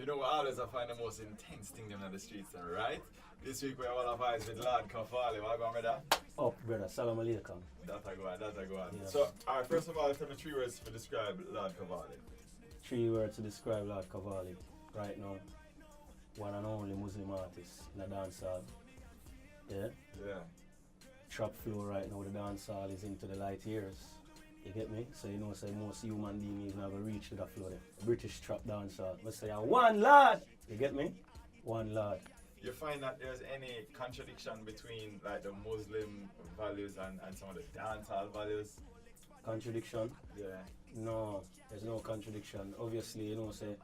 You know what always I find the most intense thing them on the streets now, right? This week we have all of eyes with Lord Kafali. What going brother? Up, brother. Salam alaikum. That I go on, that I go on. Yeah. So, alright, first of all, tell me 3 words to describe Lord Kafali. 3 words to describe Lord Cavalli. Right now, one and only Muslim artist in the dancehall. Yeah? Yeah. Trap flow right now, the dancehall is into the light years. You get me? So you know, say most human beings even have a reach to that flow there. British trap dancehall. But say, one lad! You get me? One lad. You find that there's any contradiction between like the Muslim values and some of the dancehall values? Contradiction? Yeah. No, there's no contradiction. Obviously, you know, say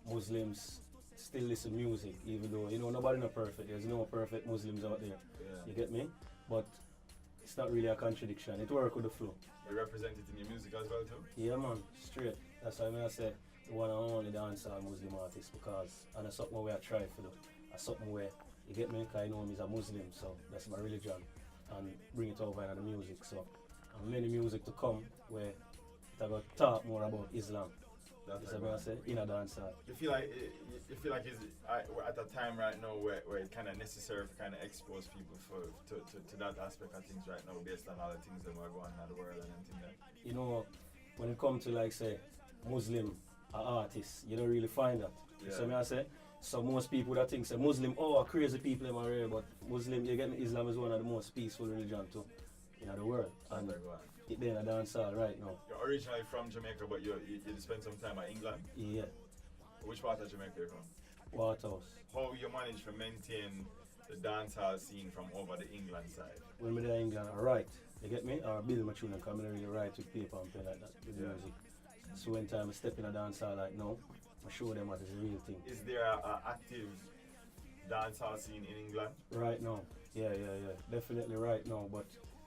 Muslims still listen music, even though, you know, nobody not perfect. There's no perfect Muslims out there. Yeah. You get me? But it's not really a contradiction. It works with the flow. You represent it in your music as well too? Yeah, man, straight. That's why I say the one and only dancehall Muslim artist, because and that's something where I try to do. That's something where, you get me, because I know I'm a Muslim, so that's my religion, and bring it over in the music. So, and many music to come where I will talk more about Islam. That's what I say, in a dancehall. You feel like we're at a time right now where it's kind of necessary to kind of expose people to that aspect of things right now based on all the things that are going on in the world and everything there. You know, when it comes to like say Muslim artists, you don't really find that. Yeah. So I say, so most people that think say Muslim, oh crazy people in my area, but Muslim, you get me, Islam is one of the most peaceful religion too in the world. And it there in a dancehall right now. You're originally from Jamaica, but you spent some time at England? Yeah. Which part of Jamaica are you from? Waterhouse. How you manage to maintain the dancehall scene from over the England side? When we're there in England, I write. You get me? Or build my tune and come in really write with paper and pen like that with music. So when time I step in a dancehall like now, I show them what is the real thing. Is there an active dancehall scene in England? Right now. Yeah. Definitely right now. But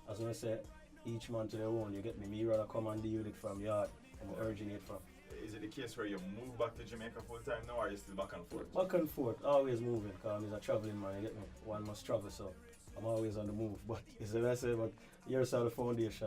as I say, each man to their own, you get me? Me rather come and deal with it from yard. I'm originate from. Is it the case where you move back to Jamaica full time now, or are you still back and forth? Back and forth, always moving, because I'm a traveling man, you get me? One must travel, so I'm always on the move. But it's what I say, but here's how the foundation.